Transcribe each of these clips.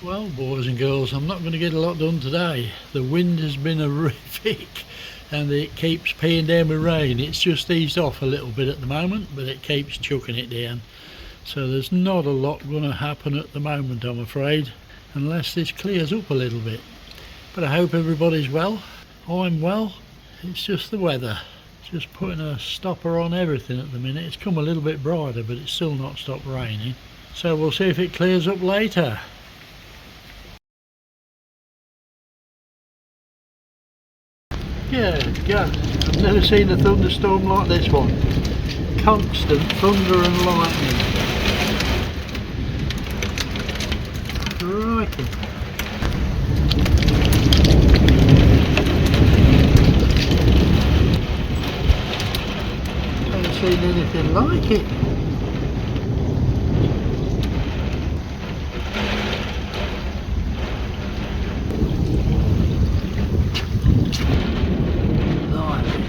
Well, boys and girls, I'm not going to get a lot done today. The wind has been horrific and it keeps peeing down with rain. It's just eased off a little bit at the moment, but it keeps chucking it down. So there's not a lot going to happen at the moment, I'm afraid, unless this clears up a little bit. But I hope everybody's well. I'm well. It's just the weather. It's just putting a stopper on everything at the minute. It's come a little bit brighter, but it's still not stopped raining. So we'll see if it clears up later. Yeah, go. I've never seen a thunderstorm like this one. Constant thunder and lightning. Crikey. I haven't seen anything like it.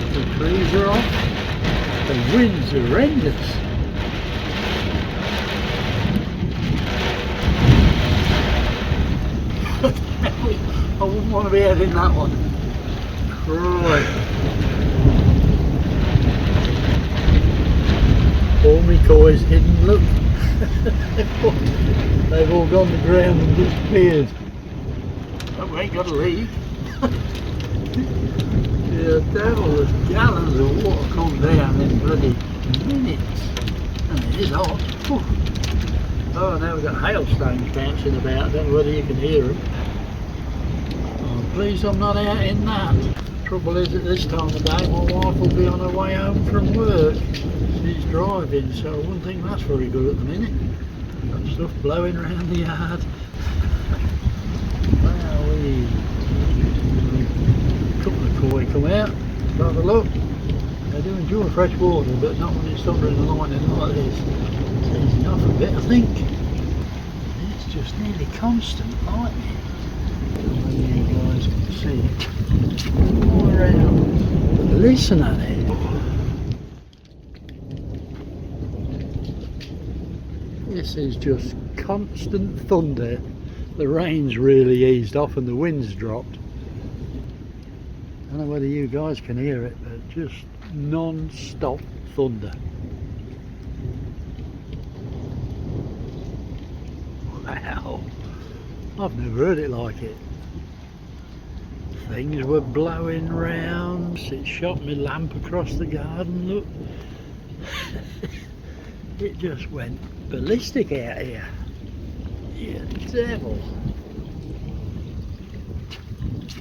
The trees are off. The wind's horrendous. I wouldn't want to be out in that one. Right. All my toys hidden, look. They've all gone to ground and disappeared. But we ain't got to leave. The devil, there's gallons of water comes down in bloody minutes. And it is hot. Whew. Oh, now we've got hailstones bouncing about. I don't know whether you can hear them. Oh, please, I'm not out in that. Trouble is, at this time of day, my wife will be on her way home from work. She's driving, so I wouldn't think that's very good at the minute. Got stuff blowing around the yard. Couple of koi come out, have a look. They do enjoy fresh water, but not when it's thundering and lightning like this. It's enough of it, I think. It's just nearly constant lightning. Maybe you guys can see it all around. Listen at it. This is just constant thunder. The rain's really eased off and the wind's dropped. I don't know whether you guys can hear it, but just non-stop thunder. Wow, I've never heard it like it. Things were blowing round. It shot my lamp across the garden, look. It just went ballistic out here. You devil.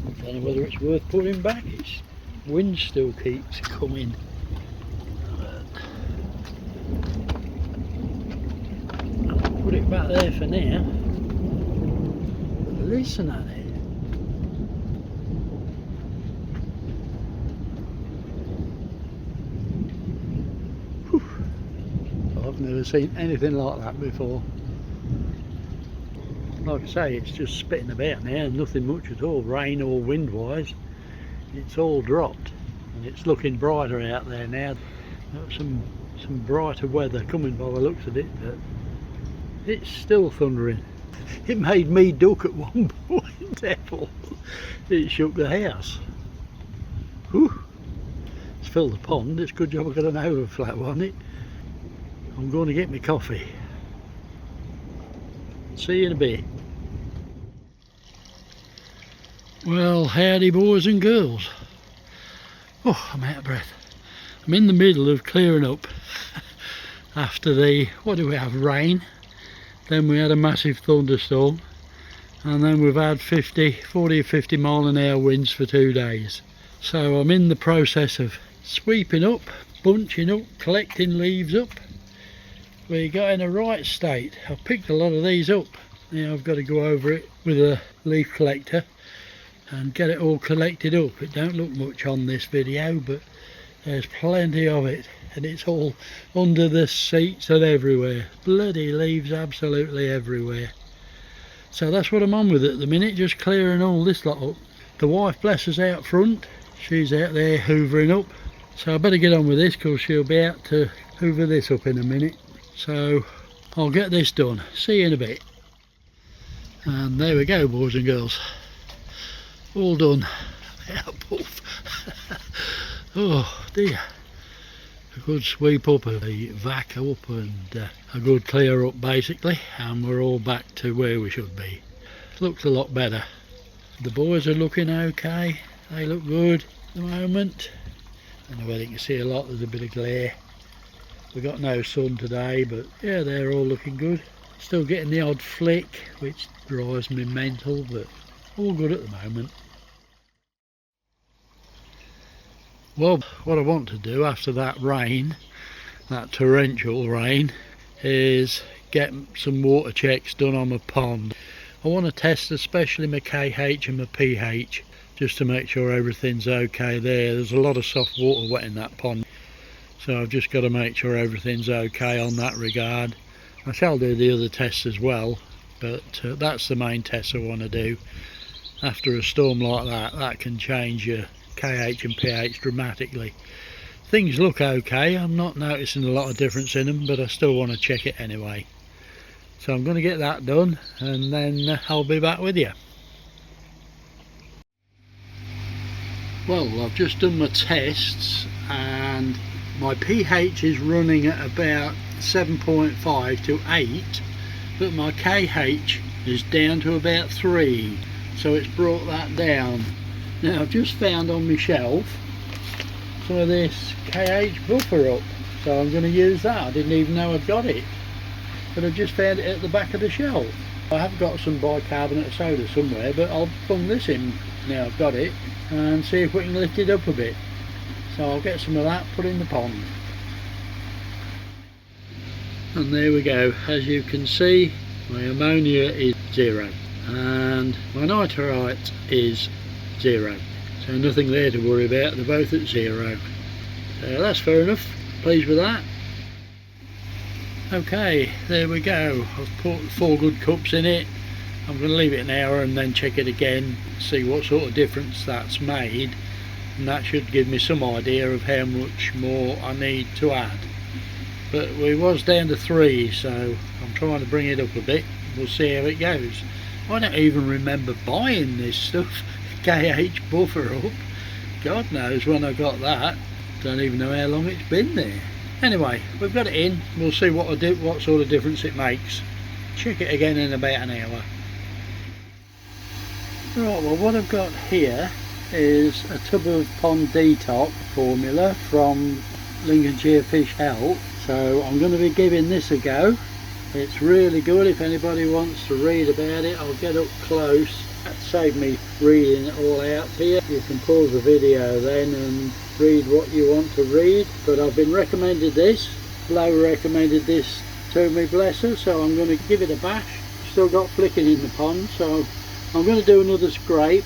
I don't know whether it's worth putting back. Its wind still keeps coming. I'll put it back there for now. Listen at it. Whew. I've never seen anything like that before. Like I say, it's just spitting about now, nothing much at all, rain or wind wise. It's all dropped and it's looking brighter out there now. Got some brighter weather coming by the looks of it, but it's still thundering. It made me duck at one point, devil. It shook the house. Whew. It's filled the pond. It's a good job I got an overflow on it. I'm going to get my coffee. See you in a bit. Well, howdy boys and girls. Oh, I'm out of breath. I'm in the middle of clearing up after the, what do we have, rain. Then we had a massive thunderstorm. And then we've had 40 or 50 mile an hour winds for 2 days. So I'm in the process of sweeping up, bunching up, collecting leaves up. We got in a right state. I've picked a lot of these up. Now I've got to go over it with a leaf collector and get it all collected up. It don't look much on this video, but there's plenty of it, and it's all under the seats and everywhere. Bloody leaves absolutely everywhere. So that's what I'm on with at the minute, just clearing all this lot up. The wife, bless her's, out front. She's out there hoovering up. So I better get on with this because she'll be out to hoover this up in a minute. So I'll get this done. See you in a bit. And there we go, boys and girls, all done. Oh dear, a good sweep up, a vac up, and a good clear up basically, and we're all back to where we should be. Looks a lot better. The boys are looking okay, they look good at the moment. I don't know whether you can see a lot, there's a bit of glare. We've got no sun today, but yeah, they're all looking good. Still getting the odd flick, which drives me mental, but all good at the moment. Well, what I want to do after that rain, that torrential rain, is get some water checks done on my pond. I want to test especially my KH and my pH, just to make sure everything's okay there. There's a lot of soft water wet in that pond, so I've just got to make sure everything's okay on that regard. I shall do the other tests as well, but that's the main test I want to do. After a storm like that can change your KH and pH dramatically. Things look okay, I'm not noticing a lot of difference in them, but I still want to check it anyway. So I'm going to get that done, and then I'll be back with you. Well, I've just done my tests, and my pH is running at about 7.5 to 8, but my KH is down to about 3, so it's brought that down. Now I've just found on my shelf some of this KH buffer up, so I'm going to use that. I didn't even know I'd got it, but I've just found it at the back of the shelf. I have got some bicarbonate soda somewhere, but I'll plumb this in now I've got it and see if we can lift it up a bit. So I'll get some of that put in the pond. And there we go, as you can see my ammonia is 0 and my nitrite is 0, so nothing there to worry about, they're both at 0. So that's fair enough, pleased with that. Okay, there we go, I've put 4 good cups in it. I'm going to leave it an hour and then check it again, see what sort of difference that's made, and that should give me some idea of how much more I need to add. But we was down to 3, so I'm trying to bring it up a bit. We'll see how it goes. I don't even remember buying this stuff, KH buffer up. God knows when I got that. Don't even know how long it's been there. Anyway, we've got it in. We'll see what sort of difference it makes. Check it again in about an hour. Right, well what I've got here is a tub of Pond Detox formula from Lincolnshire Fish Health. So I'm going to be giving this a go. It's really good. If anybody wants to read about it, I'll get up close. That saved me reading it all out here. You can pause the video then and read what you want to read. But I've been recommended this. Flo recommended this to me, bless her, so I'm going to give it a bash. Still got flicking in the pond, so I'm going to do another scrape.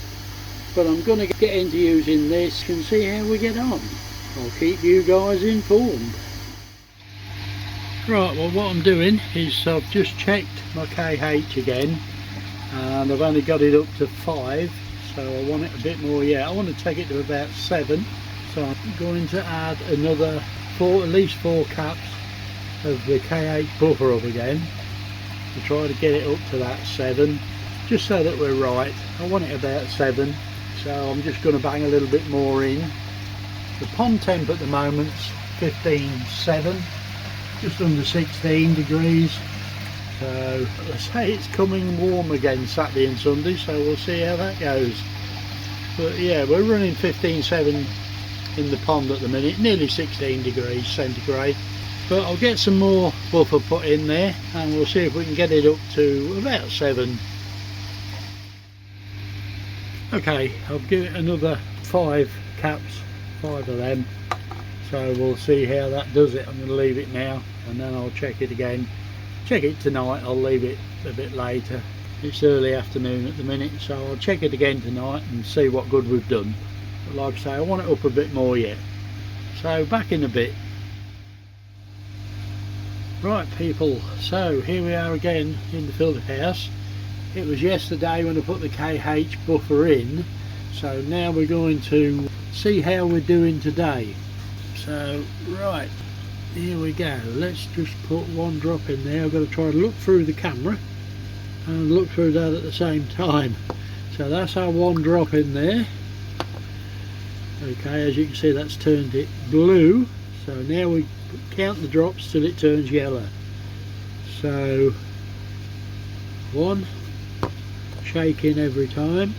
But I'm going to get into using this and see how we get on. I'll keep you guys informed. Right, well what I'm doing is I've just checked my KH again, and I've only got it up to 5, so I want it a bit more. I want to take it to about 7, so I'm going to add another at least 4 caps of the KH buffer up again to try to get it up to that 7, just so that we're right. I want it about 7, so I'm just going to bang a little bit more in. The pond temp at the moment's 15.7, just under 16 degrees, so let's say it's coming warm again Saturday and Sunday, so we'll see how that goes. But yeah, we're running 15.7 in the pond at the minute, nearly 16 degrees centigrade, but I'll get some more buffer put in there and we'll see if we can get it up to about 7. Okay, I'll give it another 5 caps, 5 of them, so we'll see how that does it. I'm going to leave it now and then I'll check it again. Check it tonight, I'll leave it a bit later. It's early afternoon at the minute, so I'll check it again tonight and see what good we've done. But like I say, I want it up a bit more yet. So back in a bit. Right people, so here we are again in the filter house. It was yesterday when I put the KH buffer in, so now we're going to see how we're doing today. So right, here we go. Let's just put 1 drop in there. I've got to try to look through the camera and look through that at the same time. So that's our one drop in there. Okay, as you can see, that's turned it blue. So now we count the drops till it turns yellow. So 1, shaking every time.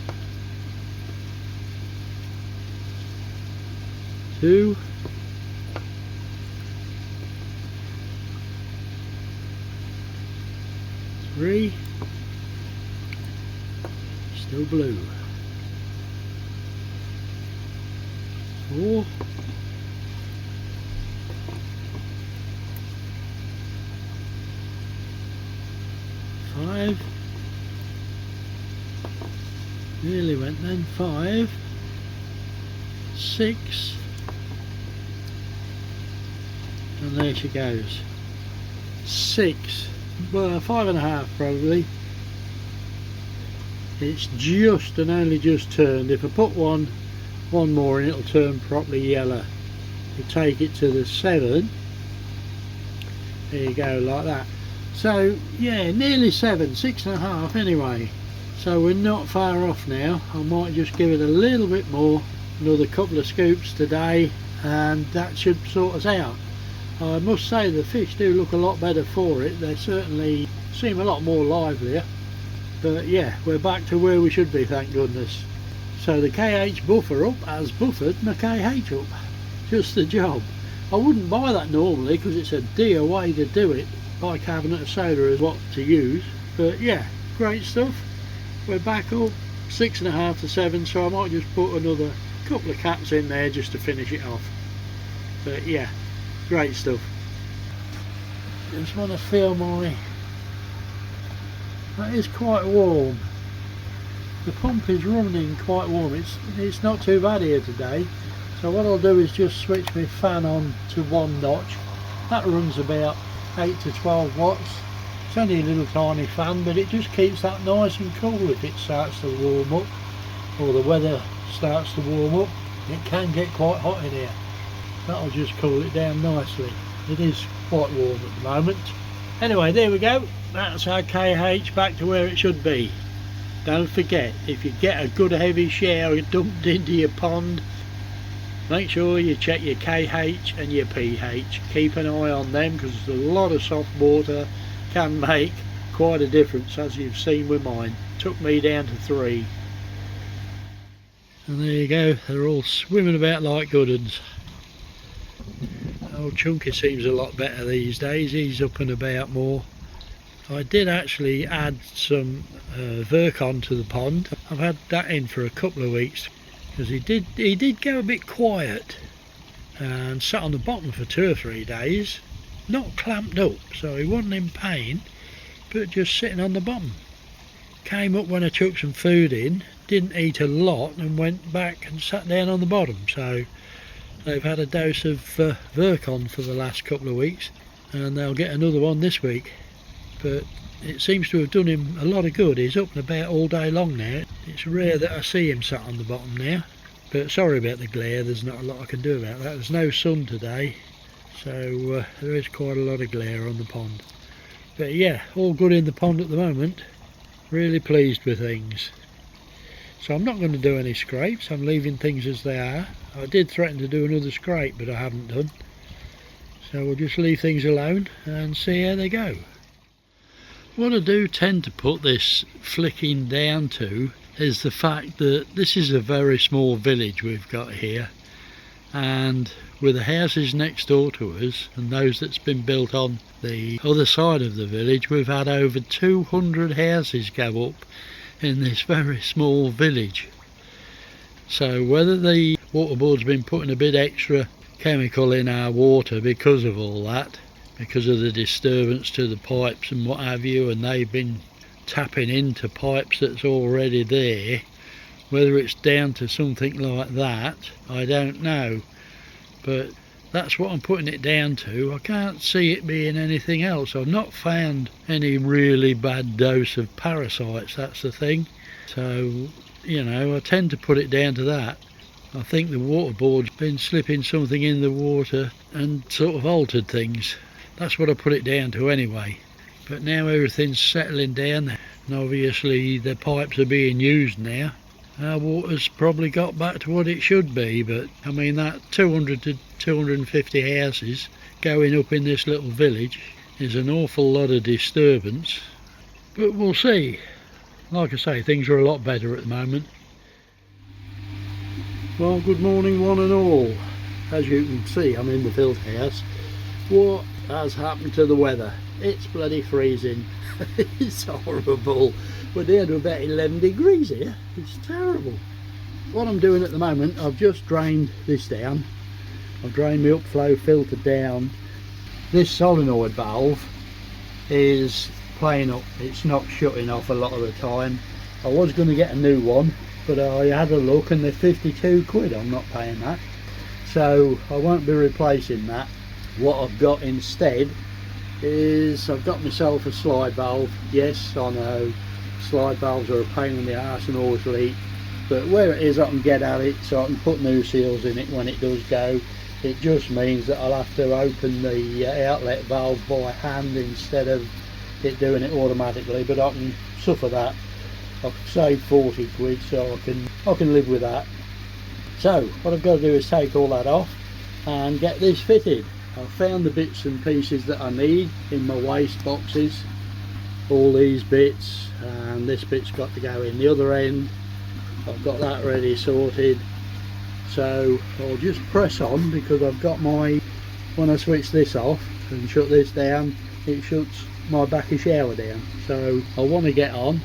2, 3, still blue. 4, 5, nearly went then, 5, 6, and there she goes. 6, well 5.5 probably. It's just and only just turned. If I put one more in, it'll turn properly yellow. You take it to the 7, there you go, like that. So yeah, nearly 7, 6.5 anyway. So we're not far off now. I might just give it a little bit more, another couple of scoops today, and that should sort us out. I must say the fish do look a lot better for it. They certainly seem a lot more livelier. But yeah, we're back to where we should be, thank goodness. So the KH buffer up has buffered my KH up. Just the job. I wouldn't buy that normally because it's a dear way to do it. Bicarbonate of soda is what to use. But yeah, great stuff. We're back up 6.5 to 7, so I might just put another couple of caps in there just to finish it off. But yeah, great stuff. Just want to feel my... That is quite warm. The pump is running quite warm. It's not too bad here today. So what I'll do is just switch my fan on to 1 notch. That runs about 8 to 12 watts. It's only a little tiny fan, but it just keeps that nice and cool if it starts to warm up, or the weather starts to warm up. It can get quite hot in here. That'll just cool it down nicely. It is quite warm at the moment. Anyway, there we go. That's our KH back to where it should be. Don't forget, if you get a good heavy shower dumped into your pond, make sure you check your KH and your pH. Keep an eye on them, because a lot of soft water can make quite a difference, as you've seen with mine. Took me down to 3. And there you go, they're all swimming about like good uns. Old Chunky seems a lot better these days. He's up and about more. I did actually add some Virkon to the pond. I've had that in for a couple of weeks because he did go a bit quiet and sat on the bottom for 2 or 3 days, not clamped up, so he wasn't in pain, but just sitting on the bottom. Came up when I chucked some food in, didn't eat a lot, and went back and sat down on the bottom. So they've had a dose of Virkon for the last couple of weeks, and they'll get another one this week. But it seems to have done him a lot of good. He's up and about all day long now. It's rare that I see him sat on the bottom now. But sorry about the glare, there's not a lot I can do about that. There's no sun today, so there is quite a lot of glare on the pond. But yeah, all good in the pond at the moment. Really pleased with things. So I'm not going to do any scrapes, I'm leaving things as they are. I did threaten to do another scrape, but I haven't done. So we'll just leave things alone and see how they go. What I do tend to put this flicking down to is the fact that this is a very small village we've got here, and with the houses next door to us and those that's been built on the other side of the village, we've had over 200 houses go up in this very small village. So whether the water board's been putting a bit extra chemical in our water because of all that, because of the disturbance to the pipes and what have you, and they've been tapping into pipes that's already there, whether it's down to something like that, I don't know, but that's what I'm putting it down to. I can't see it being anything else. I've not found any really bad dose of parasites, that's the thing. So, you know, I tend to put it down to that. I think the water board's been slipping something in the water and sort of altered things. That's what I put it down to anyway. But now everything's settling down, and obviously the pipes are being used now. Our water's probably got back to what it should be, but I mean that 200 to 250 houses going up in this little village is an awful lot of disturbance. But we'll see. Like I say, things are a lot better at the moment. Well, good morning one and all. As you can see, I'm in the field house. What has happened to the weather? It's bloody freezing. It's horrible. We're down to about 11 degrees here. It's terrible. What I'm doing at the moment, I've just drained this down. I've drained my upflow filter down. This solenoid valve is playing up. It's not shutting off a lot of the time. I was going to get a new one, but I had a look and they're 52 quid. I'm not paying that. So I won't be replacing that. What I've got instead is I've got myself a slide valve. Yes, I know slide valves are a pain in the arse and always leak, but where it is I can get at it, so I can put new seals in it when it does go. It just means that I'll have to open the outlet valve by hand instead of it doing it automatically, but I can suffer that. I've saved 40 quid, so I can live with that. So what I've got to do is take all that off and get this fitted. I've found the bits and pieces that I need in my waste boxes. All these bits, and this bit's got to go in the other end. I've got that ready sorted. So I'll just press on, because I've got my, when I switch this off and shut this down, it shuts my back of shower down. So I want to get on.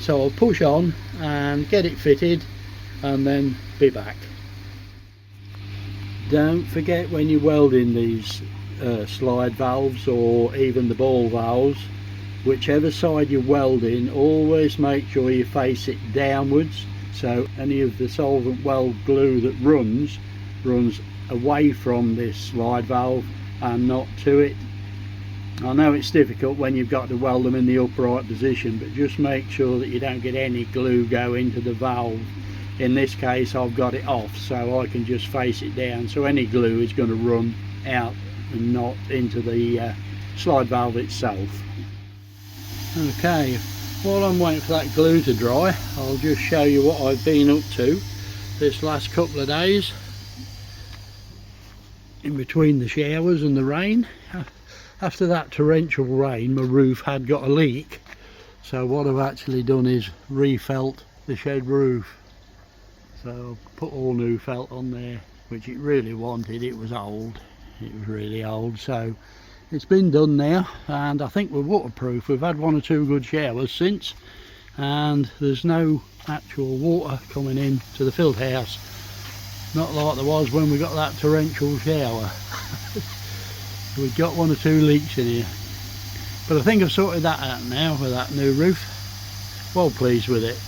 So I'll push on and get it fitted and then be back. Don't forget when you're welding these slide valves or even the ball valves, whichever side you're welding, always make sure you face it downwards, so any of the solvent weld glue that runs away from this slide valve and not to it. I know it's difficult when you've got to weld them in the upright position, but just make sure that you don't get any glue go into the valve. In this case I've got it off, so I can just face it down, so any glue is going to run out and not into the slide valve itself. Okay, while I'm waiting for that glue to dry, I'll just show you what I've been up to this last couple of days in between the showers and the rain. After that torrential rain, my roof had got a leak, so what I've actually done is refelt the shed roof. So I've put all new felt on there, which it really wanted. It was old, it was really old, so it's been done now, and I think we're waterproof. We've had 1 or 2 good showers since, and there's no actual water coming in to the field house, not like there was when we got that torrential shower. We've got 1 or 2 leaks in here, but I think I've sorted that out now with that new roof. Well pleased with it.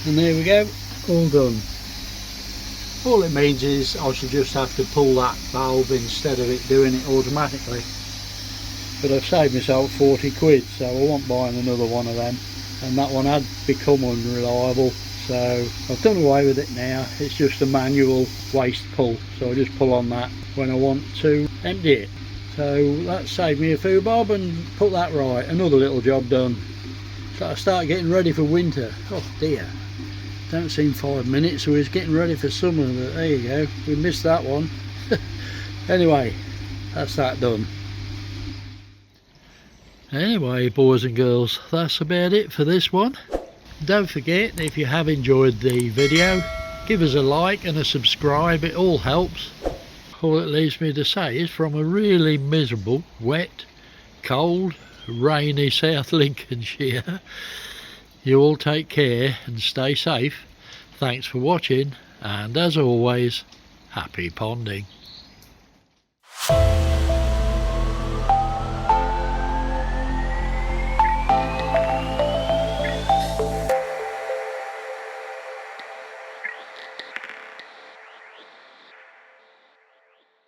And there we go, all done. All it means is I should just have to pull that valve instead of it doing it automatically. But I've saved myself 40 quid, so I won't buy another one of them. And that one had become unreliable, so I've done away with it now. It's just a manual waste pull, so I just pull on that when I want to empty it. So that saved me a few bob and put that right. Another little job done. So I start getting ready for winter. Oh dear. Don't seem 5 minutes, so we're getting ready for summer, but there you go, we missed that one. Anyway, that's that done. Anyway, boys and girls, that's about it for this one. Don't forget, if you have enjoyed the video, give us a like and a subscribe. It all helps. All it leaves me to say is, from a really miserable, wet, cold, rainy South Lincolnshire, you all take care and stay safe. Thanks for watching, and as always, happy ponding.